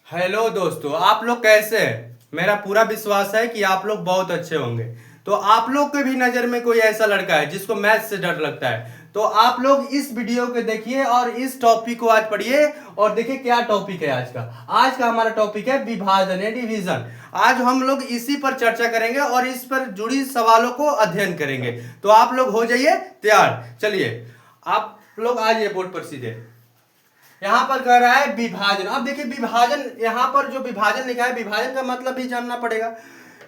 Hello दोस्तों, आप लोग कैसे हैं? मेरा पूरा विश्वास है कि आप लोग बहुत अच्छे होंगे। तो आप लोग के भी नज़र में कोई ऐसा लड़का है जिसको मैथ से डर लगता है, तो आप लोग इस वीडियो को देखिए और इस टॉपिक को आज पढ़िए और देखिए क्या टॉपिक है आज का। आज का हमारा टॉपिक है विभाजन या डिवीजन। आज हम लोग इसी पर चर्चा करेंगे और इस पर जुड़ी सवालों को अध्ययन करेंगे। तो आप लोग हो जाइए तैयार। चलिए आप लोग आइए बोर्ड पर सीधे। यहां पर कह रहा है विभाजन। अब देखिए विभाजन, यहां पर जो विभाजन लिखा है, विभाजन का मतलब भी जानना पड़ेगा।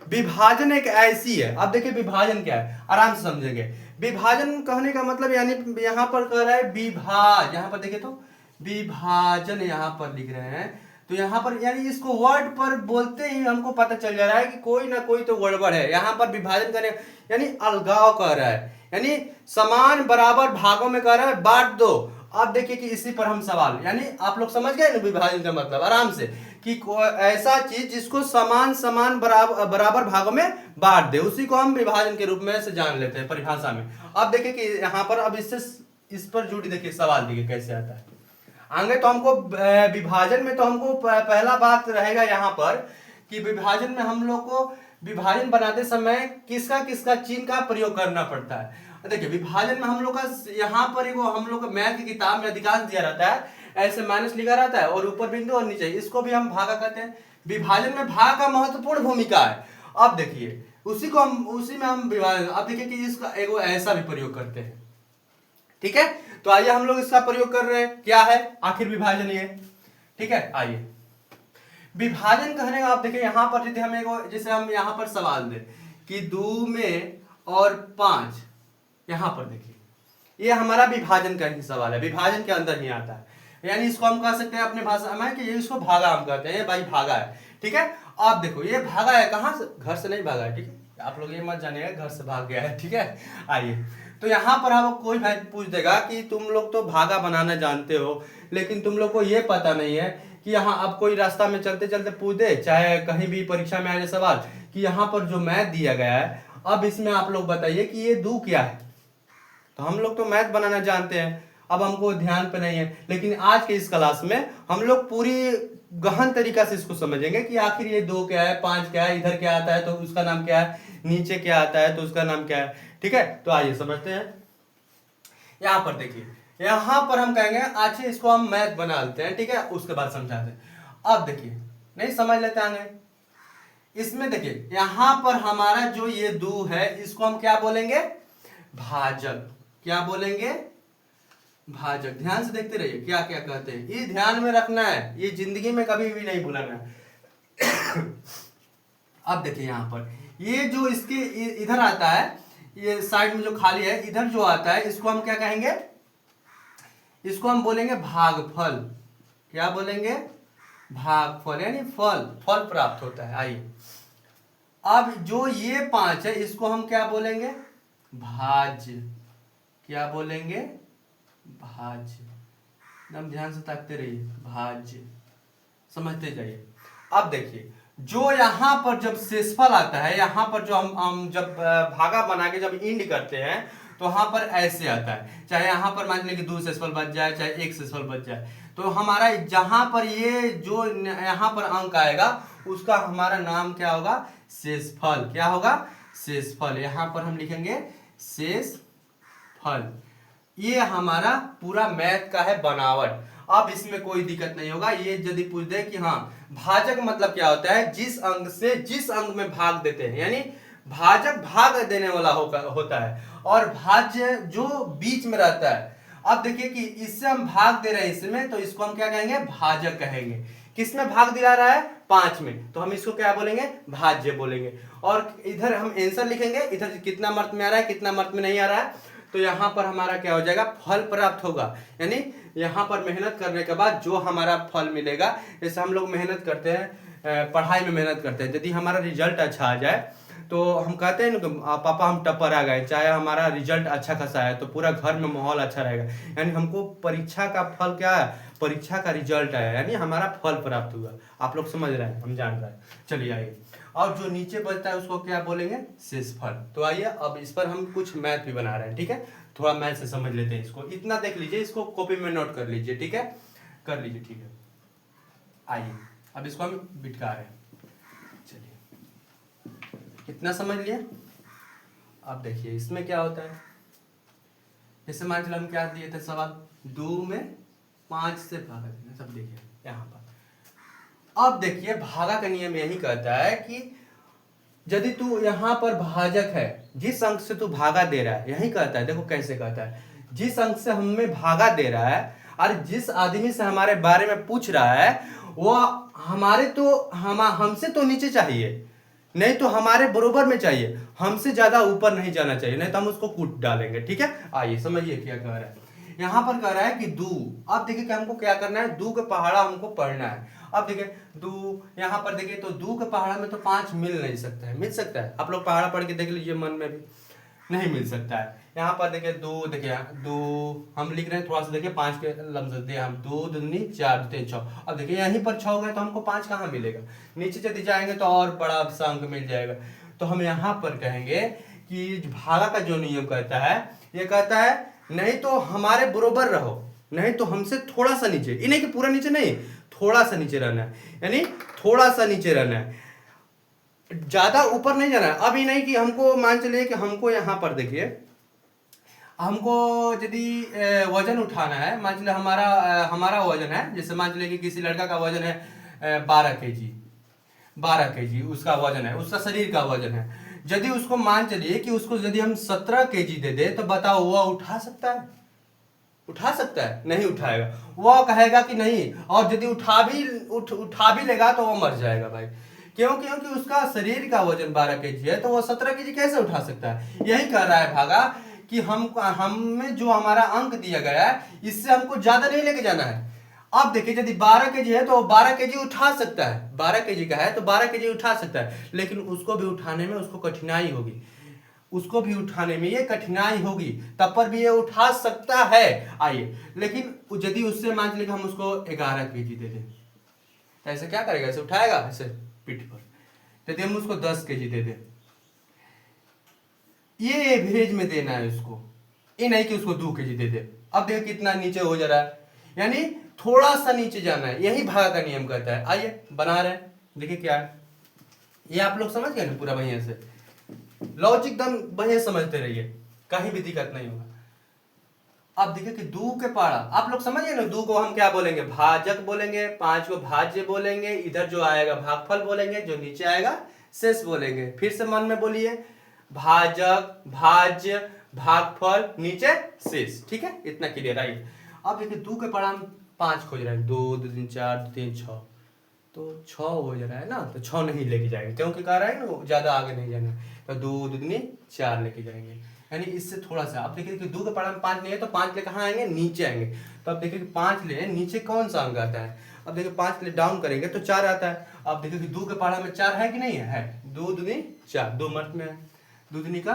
विभाजन एक ऐसी है, अब देखिए विभाजन क्या है, आराम से समझेंगे। विभाजन कहने का मतलब यानी यहां पर कह रहा है विभाज, यहां पर देखिए तो विभाजन यहां पर लिख रहे हैं। तो यहां पर यानी इसको वर्ड पर बोलते ही हमको पता चल जा रहा है कि कोई ना कोई तो गड़बड़ है। यहां पर विभाजन करे यानी अलगाव कह रहा है, यानी समान बराबर भागों में कह रहा है बांट दो। अब देखिए कि इसी पर हम सवाल, यानी आप लोग समझ गए ना विभाजन का मतलब आराम से, कि ऐसा चीज जिसको समान समान बराबर बराबर भागों में बांट दे, उसी को हम विभाजन के रूप में से जान लेते हैं परिभाषा में। अब देखिए कि यहाँ पर अब इससे इस पर जुड़ी देखिए सवाल देखिए कैसे आता है आगे। तो हमको विभाजन में तो हमको पहला बात रहेगा यहाँ पर कि विभाजन में हम लोग को विभाजन बनाते समय किसका किसका चिन्ह का प्रयोग करना पड़ता है। देखिए विभाजन में हम लोग का यहाँ पर एगो हम लोग मैथ की किताब में अधिकांश दिया रहता है, ऐसे माइनस लिखा रहता है और ऊपर बिंदु और नीचे, इसको भी हम भागा कहते हैं। विभाजन में भाग का महत्वपूर्ण भूमिका है। अब देखिए उसी में हम विभाजन, अब देखिए कि इसका एगो ऐसा भी प्रयोग करते हैं। ठीक है, तो आइए हम लोग इसका प्रयोग कर रहे हैं, क्या है आखिर विभाजन ये। ठीक है, आइए विभाजन कहने का, आप देखिए यहां पर यदि हम एगो जैसे हम यहां पर सवाल दें कि 2 में और 5, यहां पर देखिए ये हमारा विभाजन का ही सवाल है, विभाजन के अंदर ही आता है। यानी इसको हम कह सकते हैं अपने भाषा में कि ये इसको भागा हम कहते हैं, ये भाई भागा है। ठीक है, आप देखो ये भागा है कहां से, घर से नहीं भागा है। ठीक है, आप लोग ये मत जानिएगा घर से भाग गया है। ठीक है, आइए तो यहाँ पर हम कोई भाई पूछ देगा कि तुम लोग तो भागा बनाना जानते हो, लेकिन तुम लोग को ये पता नहीं है कि यहाँ अब कोई रास्ता में चलते चलते पूछ दे, चाहे कहीं भी परीक्षा में आ जाए सवाल कि यहाँ पर जो मैथ दिया गया है, अब इसमें आप लोग बताइए कि ये 2 क्या है। तो हम लोग तो मैथ बनाना जानते हैं, अब हमको ध्यान पे नहीं है, लेकिन आज के इस क्लास में हम लोग पूरी गहन तरीका से इसको समझेंगे कि आखिर ये 2 क्या है, 5 क्या है, इधर क्या आता है तो उसका नाम क्या है, नीचे क्या आता है तो उसका नाम क्या है। ठीक है, तो आइए समझते हैं। यहां पर देखिए, यहां पर हम कहेंगे अच्छा इसको हम मैथ बना लेते हैं। ठीक है, उसके बाद समझाते हैं। अब देखिए नहीं समझ लेते आगे, इसमें देखिए यहां पर हमारा जो ये 2 है इसको हम क्या बोलेंगे, भाजक। क्या बोलेंगे, भाजक। ध्यान से देखते रहिए क्या क्या कहते हैं, ये ध्यान में रखना है, ये जिंदगी में कभी भी नहीं भूलना है। अब देखिए यहां पर ये जो इसके इधर आता है, ये साइड में जो खाली है इधर जो आता है, इसको हम क्या कहेंगे, इसको हम बोलेंगे भागफल। क्या बोलेंगे, भागफल, यानी फल, फल प्राप्त होता है। आइए अब जो ये 5 है इसको हम क्या बोलेंगे, भाज्य। क्या बोलेंगे, भाज्य। एकदम ध्यान से ताकते रहिए, भाज्य, समझते जाइए। अब देखिए जो यहां पर जब शेषफल आता है, यहां पर जो हम जब भागा बना के जब इंड करते हैं तो वहां पर ऐसे आता है, चाहे यहां पर मान लीजिए 2 शेषफल बच जाए, चाहे 1 शेषफल बच जाए, तो हमारा जहां पर ये जो यहां पर अंक आएगा उसका हमारा नाम क्या होगा, शेषफल। क्या होगा, शेषफल। यहां पर हम लिखेंगे शेषफल। ये हमारा पूरा मैथ का है बनावट। अब इसमें कोई दिक्कत नहीं होगा। ये यदि पूछ दे कि हाँ भाजक मतलब क्या होता है, जिस अंक से जिस अंक में भाग देते हैं, यानी भाजक भाग देने वाला होता है, और भाज्य जो बीच में रहता है। अब देखिए कि इससे हम भाग दे रहे हैं इसमें, तो इसको हम क्या कहेंगे, भाजक कहेंगे। किसमें भाग दिला रहा है, 5 में, तो हम इसको क्या बोलेंगे, भाज्य बोलेंगे। और इधर हम आंसर लिखेंगे, इधर कितना मर्त में आ रहा है कितना मर्त में नहीं आ रहा है, तो यहां पर हमारा क्या हो जाएगा, फल प्राप्त होगा। यानी यहां पर मेहनत करने के बाद जो हमारा फल मिलेगा, जैसे हम लोग मेहनत करते हैं, पढ़ाई में मेहनत करते हैं, यदि हमारा रिजल्ट अच्छा आ जाए तो हम कहते हैं ना पापा हम टप्पर आ गए, चाहे हमारा रिजल्ट अच्छा खासा है तो पूरा घर में माहौल अच्छा रहेगा। यानी हमको परीक्षा का फल क्या है, परीक्षा का रिजल्ट आया, यानी हमारा फल प्राप्त हुआ। आप लोग समझ रहे हैं, हम जान रहे हैं। चलिए आइए, और जो नीचे बचता है उसको क्या बोलेंगे, शेषफल। तो आइए अब इस पर हम कुछ मैथ भी बना रहे हैं। ठीक है, थोड़ा मैथ से समझ लेते हैं इसको, इतना देख लीजिए, इसको कॉपी में नोट कर लीजिए। ठीक है, कर लीजिए। ठीक है, आइए अब इसको हम बिटका रहे हैं। चलिए, कितना समझ लिए। अब देखिए इसमें क्या होता है, जैसे मान चलो हम क्या दिए थे सवाल, 2 में 5 से भागा देना। सब देखिए यहाँ पर, अब देखिए भागा का नियम यही कहता है कि यदि तू यहाँ पर भाजक है, जिस अंक से तू भागा दे रहा है, यही कहता है, देखो कैसे कहता है, जिस अंक से हमें भागा दे रहा है और जिस आदमी से हमारे बारे में पूछ रहा है वो हमारे तो हमसे तो नीचे चाहिए, नहीं तो हमारे बरोबर में चाहिए, हमसे ज्यादा ऊपर नहीं जाना चाहिए, नहीं तो हम उसको कूट डालेंगे। ठीक है, आइए समझिए क्या कह रहा है। यहाँ पर कह रहा है कि दू, अब देखिए कि हमको क्या करना है, दू का पहाड़ा हमको पढ़ना है। अब देखिए दू, यहाँ पर देखिए तो दू के पहाड़ा में तो 5 मिल नहीं सकता है, मिल सकता है, आप लोग पहाड़ा पढ़ के देख लीजिए मन में भी, नहीं मिल सकता है। यहाँ पर देखिए दो, देखिए दो हम लिख रहे हैं, थोड़ा सा देखिए 5 के लफ्ज दे हम, 2 दूनी 4 3 6। अब देखिए यहीं पर 6 गए तो हमको 5 कहाँ मिलेगा, नीचे यदि जाएंगे तो और बड़ा सा अंक मिल जाएगा। तो हम यहाँ पर कहेंगे कि भागा का जो नियम कहता है, ये कहता है नहीं तो हमारे बरोबर रहो, नहीं तो हमसे थोड़ा सा नीचे, ये नहीं कि पूरा नीचे नहीं, थोड़ा सा नीचे रहना है, यानी थोड़ा सा नीचे रहना है, ज्यादा ऊपर नहीं जाना है। अब ये नहीं कि हमको मान चलिए कि हमको यहाँ पर देखिए, हमको यदि वजन उठाना है, मान चलिए हमारा वजन है, जैसे मान चलिए कि किसी लड़का का वजन है 12 केजी उसका वजन है, उसका शरीर का वजन है। यदि उसको मान चलिए कि उसको यदि हम 17 केजी दे दे तो बताओ वह उठा सकता है? उठा सकता है? नहीं उठाएगा, वह कहेगा कि नहीं, और यदि उठा भी लेगा तो वह मर जाएगा भाई। क्यों? क्योंकि उसका शरीर का वजन 12 केजी है, तो वह 17 केजी कैसे उठा सकता है? यही कह रहा है भागा कि हमें जो हमारा अंक दिया गया है इससे हमको ज्यादा नहीं लेके जाना है। अब देखिए यदि 12 केजी है तो 12 केजी उठा सकता है, 12 केजी का है तो 12 केजी उठा सकता है, लेकिन उसको भी उठाने में उसको कठिनाई होगी, उसको भी उठाने में ये कठिनाई होगी, तब पर भी ये उठा सकता है। आइए, लेकिन यदि उससे मान लीजिए हम उसको 11 केजी दे दें तो ऐसे क्या करेगा, ऐसे उठाएगा ऐसे पीठ पर। यदि हम उसको 10 केजी दे दें, ये एवरेज में देना है उसको, ये नहीं कि उसको 2 केजी दे दे। अब देखो कितना नीचे हो जा रहा है, यानी थोड़ा सा नीचे जाना है, यही भागा का नियम कहता है। आइए बना रहे हैं, देखिए क्या है, ये आप लोग समझ गए ना पूरा बढ़िया से, लॉजिक एकदम बढ़िया समझते रहिए, कहीं भी दिक्कत नहीं होगा। अब देखिए कि दू के पहाड़ा, आप लोग समझिए ना, दू को हम क्या बोलेंगे, भाजक बोलेंगे, 5 को भाज्य बोलेंगे, इधर जो आएगा भागफल बोलेंगे, जो नीचे आएगा शेष बोलेंगे। फिर से मन में बोलिए, भाजक, भाज्य, भागफल, नीचे शेष। ठीक है, इतना क्लियर। आइए अब देखिए दू के पहाड़ा हम 5 खोज रहे हैं, 2 2 3 4 2 3 6, तो 6 हो जा रहा है ना, तो 6 नहीं लेके जाएंगे क्योंकि कह रहा है ना ज्यादा आगे नहीं जाना, तो 2 2 दूनी 4 लेके जाएंगे, यानी इससे थोड़ा सा। अब देखिए कि 2 के पहाड़ा में 5 नहीं है तो 5 ले कहाँ आएंगे, नीचे आएंगे। तो अब देखिए कि 5 ले नीचे कौन सा अंक आता है, अब देखिए 5 ले डाउन करेंगे तो 4 आता है। अब देखिए कि 2 के पहाड़ा में 4 है कि नहीं है, 2 दूनी 4, 2 मर्द में है, 2 दूनी का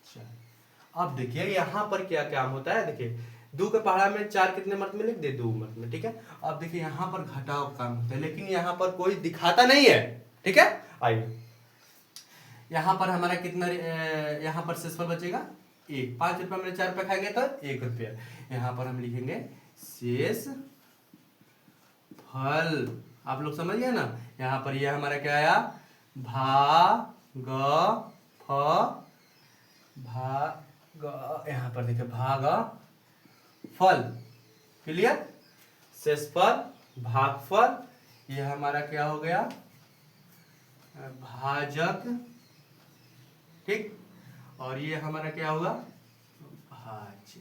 4। अब देखिए यहाँ पर क्या काम होता है, देखिए 2 के पहाड़ा में 4 कितने मर्द में लिख दे, 2 मर्द में। ठीक है, अब देखिए यहाँ पर घटाव काम होता है, लेकिन यहाँ पर कोई दिखाता नहीं है। ठीक है, आइए यहाँ पर हमारा कितना, यहाँ पर शेषफल बचेगा 1, 5 रुपया में 4 रुपया खाएंगे तो 1 रुपया, यहाँ पर हम लिखेंगे शेष फल। आप लोग समझ गए ना, यहाँ पर यह हमारा क्या आया, यहाँ पर देखिए भाग फल, क्लियर, शेषफल, भागफल, यह हमारा क्या हो गया, भाजक। ठीक, और ये हमारा क्या होगा, भाज्य।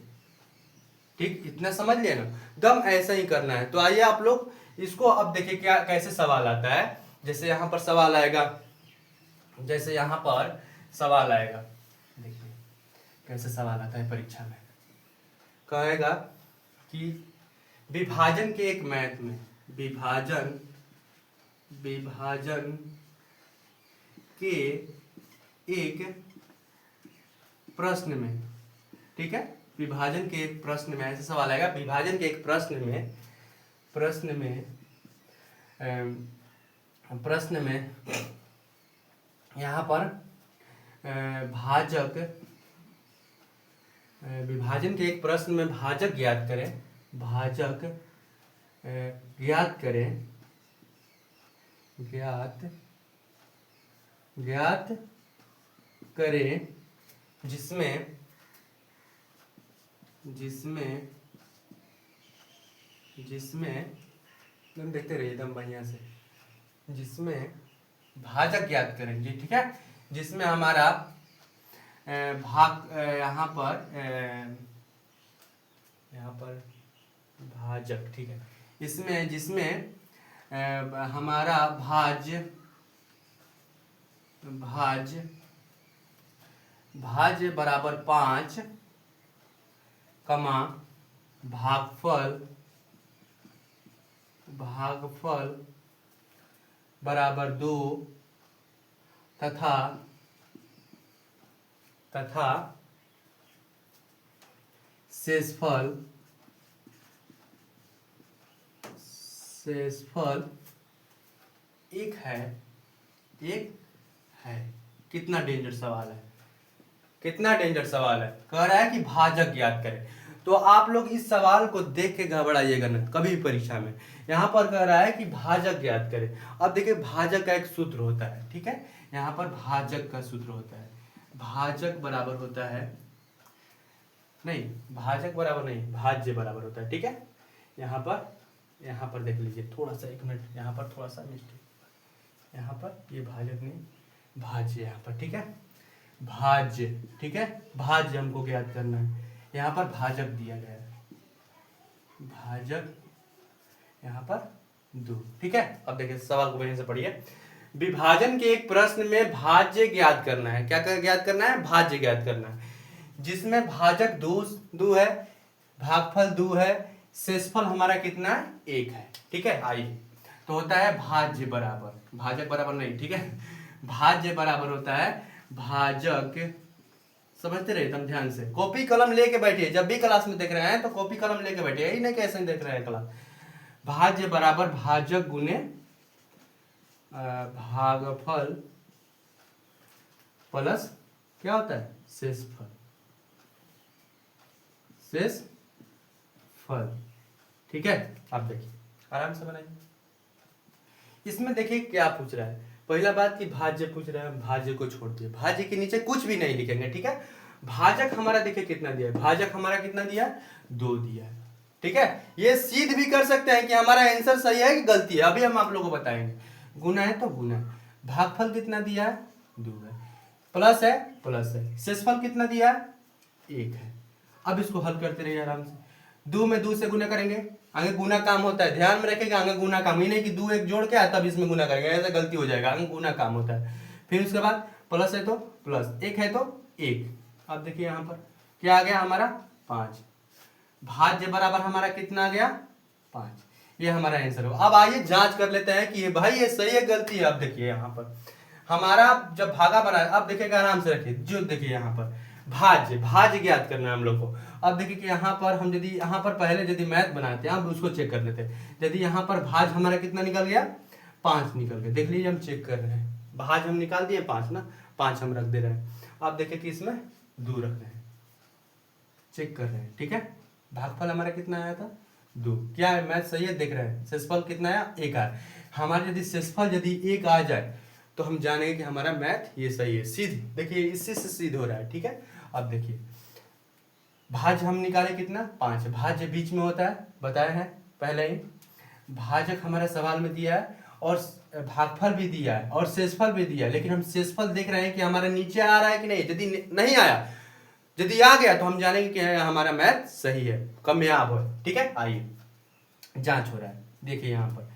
ठीक, इतना समझ लिया ना, एकदम ऐसा ही करना है। तो आइए आप लोग इसको अब देखिए क्या कैसे सवाल आता है। जैसे यहाँ पर सवाल आएगा, जैसे यहाँ पर सवाल आएगा, देखिए कैसे सवाल आता है परीक्षा में, कहेगा कि विभाजन के एक मैथ में, विभाजन के एक प्रश्न में, ठीक है, विभाजन के एक प्रश्न में ऐसे सवाल आएगा, विभाजन के एक प्रश्न में यहाँ पर भाजक, विभाजन के एक प्रश्न में भाजक ज्ञात करें, ज्ञात ज्ञात करें जिसमें जिसमें जिसमें एकदम देखते रहिए एकदम बढ़िया से, जिसमें भाजक ज्ञात करें जी, ठीक है। जिसमें हमारा यहाँ पर भाजक, ठीक है। इसमें जिसमें हमारा भाज्य बराबर 5, कमा भागफल बराबर 2 तथा शेषफल 1 है। कितना डेंजर सवाल है, कितना डेंजर सवाल है। कह रहा है कि भाजक ज्ञात करें, तो आप लोग इस सवाल को देख के घबराइएगा ना कभी भी परीक्षा में। यहाँ पर कह रहा है कि भाजक ज्ञात करें। अब देखिए भाजक का एक सूत्र होता है, ठीक है। यहाँ पर भाजक का सूत्र होता है, भाजक बराबर होता है, नहीं भाजक बराबर नहीं, भाज्य बराबर होता है, ठीक है। यहाँ पर देख लीजिए थोड़ा सा, 1 मिनट, यहाँ पर थोड़ा सा मिस्टेक, यहाँ पर ये भाजक नहीं, भाज्य यहाँ पर, ठीक है। भाज्य, ठीक है, भाज्य हमको ज्ञात करना है। यहाँ पर भाजक दिया गया है, भाजक यहाँ पर 2, ठीक है। अब देखिए सवाल को बढ़िया से पढ़िए। विभाजन के एक प्रश्न में भाज्य ज्ञात करना है। क्या ज्ञात करना है? भाज्य ज्ञात करना है, जिसमें भाजक 2 है, भागफल 2 है, शेषफल हमारा कितना है? 1 है, ठीक है। आइए, तो होता है भाज्य बराबर, भाजक बराबर नहीं, ठीक है। भाज्य बराबर होता है भाजक, समझते रहिए एकदम ध्यान से, कॉपी कलम लेके बैठिए। जब भी क्लास में देख रहे हैं तो कॉपी कलम लेके बैठिए, यही नहीं कैसे देख रहे हैं क्लास। भाज्य बराबर भाजक गुने भागफल प्लस क्या होता है? शेषफल, ठीक है। अब देखिए आराम से बनाइए। इसमें देखिए क्या पूछ रहा है। पहला बात कि भाज्य पूछ रहा है, भाज्य को छोड़ दिए, भाज्य के नीचे कुछ भी नहीं लिखेंगे, ठीक है। भाजक हमारा देखिए कितना दिया है, भाजक हमारा कितना दिया है? 2 दिया है, ठीक है। ये सिद्ध भी कर सकते हैं कि हमारा आंसर सही है कि गलती है, अभी हम आप लोगों को बताएंगे। गुना है तो गुना, भागफल कितना दिया है? 2 है, प्लस है, शेषफल कितना दिया है? 1 है। अब इसको हल करते रहिए आराम से। 2 में 2 से गुना करेंगे, आगे गुना काम होता है, ध्यान में रखेगा, आगे गुना काम, ही नहीं कि 2 1 जोड़ के आया तब इसमें गुना करेंगे, ऐसा गलती हो जाएगा, आगे गुना काम होता है। फिर उसके बाद प्लस है तो प्लस, 1 है तो 1। अब देखिए यहाँ पर क्या आ गया हमारा? 5। भाज्य बराबर हमारा कितना आ गया? 5। ये हमारा आंसर हो। अब आइए जांच कर लेते हैं कि भाई ये सही है गलती है। अब देखिए यहाँ पर हमारा जब भागा बना, अब देखिएगा आराम से रखिए, जो देखिए यहाँ पर भाज्य ज्ञात करना है हम लोग को। अब देखिए कि यहाँ पर हम यदि यहाँ पर पहले यदि मैथ बनाते हैं, अब उसको चेक कर लेते हैं। यदि यहाँ पर भाज हमारा कितना निकल गया? 5 निकल गया, देख लीजिए हम चेक कर रहे हैं, भाज हम निकाल दिए 5 ना, 5 हम रख दे रहे हैं। अब देखिए कि इसमें 2 रख रहे हैं, चेक कर रहे हैं, ठीक है। भागफल हमारा कितना आया था? 2। क्या है मैथ सही है? देख रहे हैं। शेषफल कितना आया? 1 आया। हमारे यदि शेषफल यदि 1 आ जाए तो हम जानेंगे कि हमारा मैथ ये सही है। सीध देखिए इससे सिद्ध हो रहा है, ठीक है। अब देखिए भाज्य हम निकाले कितना? 5। भाज्य बीच में होता है, बताए हैं पहले ही। भाजक हमारा सवाल में दिया है और भागफल भी दिया है और शेषफल भी दिया है, लेकिन हम शेषफल देख रहे हैं कि हमारा नीचे आ रहा है कि नहीं। यदि नहीं आया, यदि आ गया तो हम जानेंगे कि हमारा मैथ सही है, कामयाब हो, ठीक है। आइए जांच हो रहा है, देखिए यहाँ पर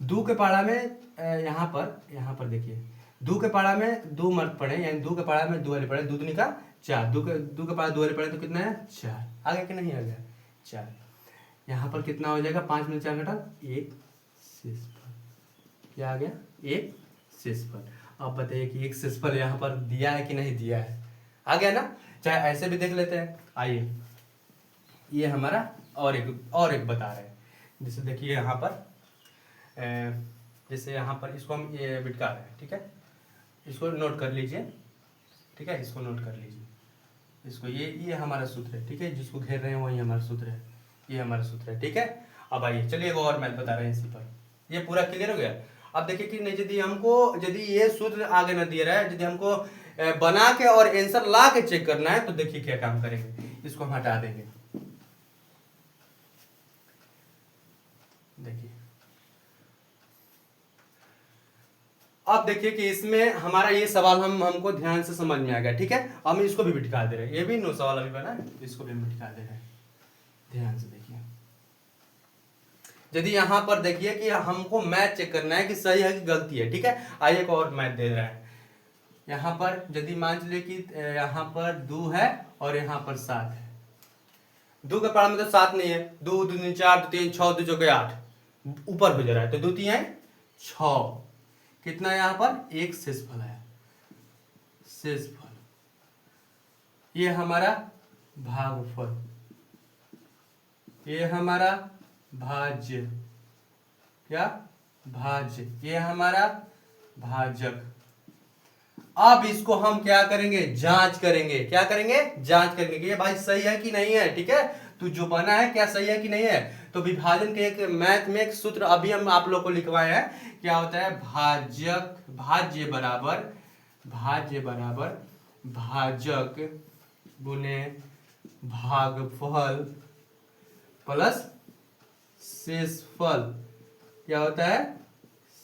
2 के पाड़ा में यहाँ पर देखिए 2 के पाड़ा में 2 मर्द पड़े, यानी 2 के पाड़ा में 2 वाले पड़े, 2 दूनी का 4, 2 के पाड़ा 2 वाले पड़े तो कितना है? 4। आ गया कि नहीं आ गया? 4। यहाँ पर कितना हो जाएगा? 5 में 4 घटा 1 शेषफल, क्या आ गया? 1 शेषफल। अब बताइए कि 1 शेषफल यहाँ पर दिया है कि नहीं दिया है? आ गया ना। चाहे ऐसे भी देख लेते हैं। आइए ये हमारा और एक बता रहे हैं। जैसे देखिए यहाँ पर जैसे यहाँ पर इसको हम ये बिटका रहे हैं, ठीक है। इसको नोट कर लीजिए, ठीक है, इसको नोट कर लीजिए, इसको ये हमारा सूत्र है, ठीक है। जिसको घेर रहे हैं वही हमारा सूत्र है, ये हमारा सूत्र है, ठीक है। अब आइए चलिए वो और मैथ बता रहे हैं इसी पर। ये पूरा क्लियर हो गया। अब देखिए कि नहीं, यदि हमको यदि ये सूत्र आगे न दिया रहा है, यदि हमको बना के और आंसर ला के चेक करना है, तो देखिए क्या काम करेंगे, इसको हम हटा देंगे। देखिए अब देखिए कि इसमें हमारा ये सवाल हमको ध्यान से समझ में आ गया, ठीक है। हम इसको भी दिखा दे रहे हैं, ये भी नो सवाल अभी बना है, इसको भी हम दिखा दे रहे हैं, ध्यान से देखिए। यदि यहाँ पर देखिए कि हमको मैथ चेक करना है कि सही है कि गलती है, ठीक है। आइए एक और मैथ दे रहा है, यहाँ पर यदि मान चलिए कि यहाँ पर 2 है और यहाँ पर 7 है। 2 का पढ़ा मतलब 7 नहीं है, 2 2 3 4 2 3 6 2 चौके 8 ऊपर हो जा रहा है, तो 2 3 6 कितना है यहाँ पर, एक शेषफल है, शेषफल। ये हमारा भागफल, ये हमारा भाज्य, क्या भाज्य, ये हमारा भाजक। अब इसको हम क्या करेंगे, जांच करेंगे, क्या करेंगे, जांच करेंगे कि ये भाई सही है कि नहीं है, ठीक है। तो जो बना है क्या सही है कि नहीं है। तो विभाजन के एक मैथ में एक सूत्र अभी हम आप लोग को लिखवाए हैं, क्या होता है, भाजक, भाज्य बराबर भाजक गुने भागफल प्लस शेषफल, क्या होता है,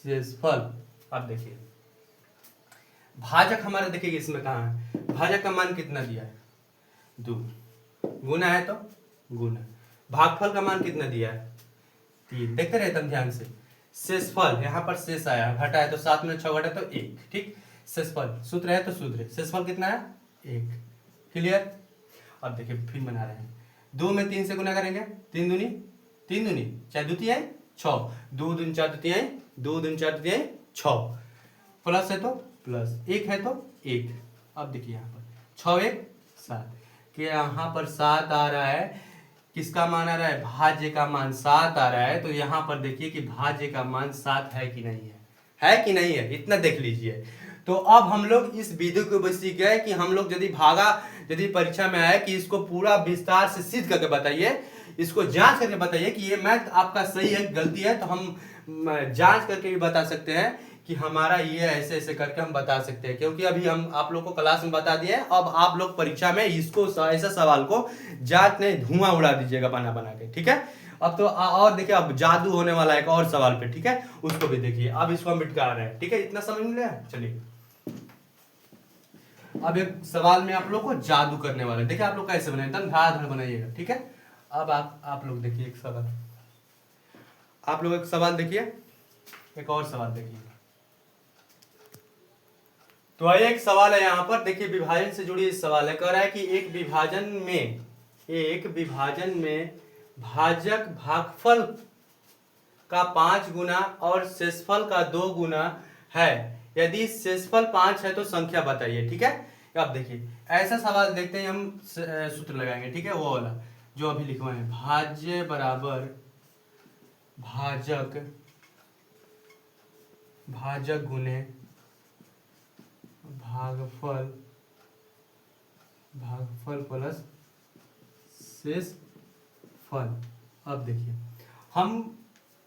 शेषफल। अब देखिए भाजक हमारा, देखिए इसमें कहाँ है, भाजक का मान कितना दिया है, 2, गुना है तो गुना, भागफल का मान कितना दिया है, 3, देखते रहे एकदम ध्यान से। शेषफल, यहाँ पर शेष आया, घटा है तो 7 में 6 घटा तो 1, ठीक। शेषफल सूत्र है तो सूत्र, शेषफल कितना है, 1, क्लियर। अब देखिए फिर बना रहे हैं, 2 में 3 से गुना करेंगे, 3 दूनी चाहे द्वितीय है 6, 2 दूनी 4 द्वितीय, 2 दूनी 4 द्वितीय 6, प्लस है तो प्लस, 1 है तो 1। अब देखिए यहाँ पर 6 1 7 कि यहाँ पर 7 आ रहा है, किसका मान आ रहा है, भाज्य का मान 7 आ रहा है। तो यहाँ पर देखिए कि भाज्य का मान 7 है कि नहीं है कि नहीं है, इतना देख लीजिए। तो अब हम लोग इस विधि को भी सीख गए कि हम लोग यदि परीक्षा में आए कि इसको पूरा विस्तार से सिद्ध करके बताइए, इसको जांच करके बताइए कि ये मैथ आपका सही है गलती है, तो हम जांच करके भी बता सकते हैं कि हमारा ये ऐसे ऐसे करके हम बता सकते हैं। क्योंकि अभी हम आप लोग को क्लास में बता दिए, अब आप लोग परीक्षा में इसको ऐसा सवाल को जांच नहीं धुआं उड़ा दीजिएगा बना बना के, ठीक है। अब तो और देखिए अब जादू होने वाला है एक और सवाल पे, ठीक है, उसको भी देखिए। अब इसको हम मिटका रहे हैं, ठीक है, इतना समझ में लिया। चलिए अब एक सवाल में आप लोग को जादू करने वाला है, देखिए आप लोग कैसे बनाए, एकदम धड़ाधड़ बनाइएगा, ठीक है। अब आप लोग देखिए एक सवाल, आप लोग एक सवाल देखिए, एक और सवाल देखिए। तो आइए एक सवाल है यहाँ पर, देखिए विभाजन से जुड़ी सवाल है, कह रहा है कि एक विभाजन में भाजक भागफल का 5 गुना और शेषफल का 2 गुना है, यदि शेषफल 5 है तो संख्या बताइए, ठीक है। अब देखिए ऐसा सवाल देखते हैं, हम सूत्र लगाएंगे, ठीक है, वो वाला जो अभी लिखवाए हैं, भाज्य बराबर भाजक गुने भागफल प्लस शेषफल। अब देखिए हम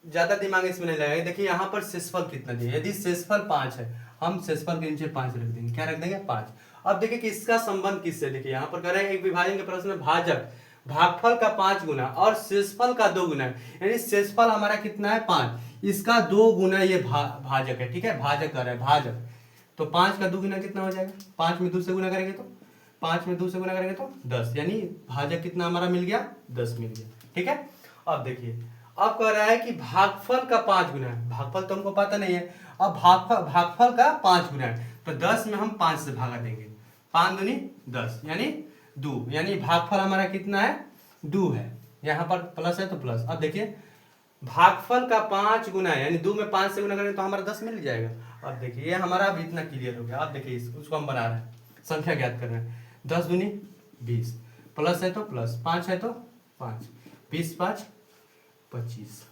ज्यादा दिमाग इसमें नहीं लगाएंगे, देखिए यहाँ पर शेषफल कितना दिया, यदि शेषफल 5 है, हम शेषफल के नीचे 5 रख देंगे, क्या रख देंगे, 5। अब देखिए कि इसका संबंध किससे, देखिए यहाँ पर कह रहे हैं एक विभाजन के प्रश्न में भाजक भागफल का 5 गुना और शेषफल का 2 गुना, यानी शेषफल हमारा कितना है 5, इसका 2 गुना ये भाजक है, ठीक है, भाजक कर रहा है भाजक। तो 5 का 2 गुना कितना हो जाएगा, 5 में 2 से गुना करेंगे तो 5 में 2 से गुना करेंगे तो 10, यानी भाजक कितना हमारा मिल गया, 10 मिल गया, ठीक है। अब देखिए अब कह रहा है कि भागफल का 5 गुना है, भागफल तो हमको पता नहीं है, अब भागफल का 5 गुना है, तो 10 में हम 5 से भागा देंगे, 5 दूनी 10 यानी 2, यानी भागफल हमारा कितना है, 2 है, यहाँ पर प्लस है तो प्लस। अब देखिए भागफल का 5 गुना है, यानी 2 में 5 से गुना करेंगे तो हमारा 10 मिल जाएगा। अब देखिए ये हमारा अब इतना क्लियर हो गया। अब देखिए उसको हम बना रहे हैं, संख्या ज्ञात कर रहे हैं, 10 दूनी 20, प्लस है तो प्लस, 5 है तो 5, 20 5 25,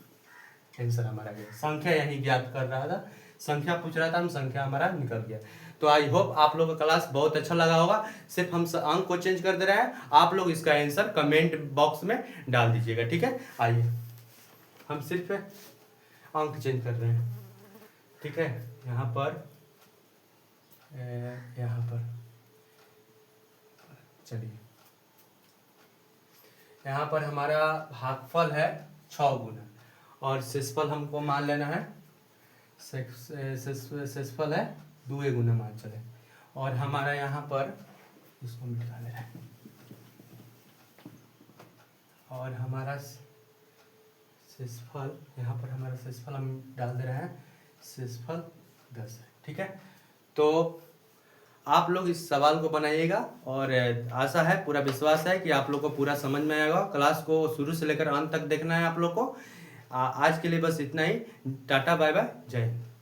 आंसर हमारा गया। संख्या यही ज्ञात कर रहा था, संख्या पूछ रहा था, हम संख्या हमारा निकल गया। तो आई होप आप लोगों का क्लास बहुत अच्छा लगा होगा। सिर्फ हम अंक को चेंज कर दे रहे हैं, आप लोग इसका आंसर कमेंट बॉक्स में डाल दीजिएगा, ठीक है। आइए हम सिर्फ अंक चेंज कर रहे हैं। ठीक है। यहाँ पर चलिए, यहाँ पर हमारा भागफल है 6 गुना और शेषफल हमको मान लेना है, शेषफल है 2 गुना मान चले। और हमारा यहाँ पर इसको मिटा ले रहे हैं और हमारा शेषफल, यहाँ पर हमारा शेषफल हम डाल दे रहे हैं, शेषफल 10 है। ठीक है, तो आप लोग इस सवाल को बनाइएगा और आशा है, पूरा विश्वास है कि आप लोग को पूरा समझ में आएगा। क्लास को शुरू से लेकर अंत तक देखना है आप लोग को। आज के लिए बस इतना ही। टाटा बाय बाय, जय हिंद।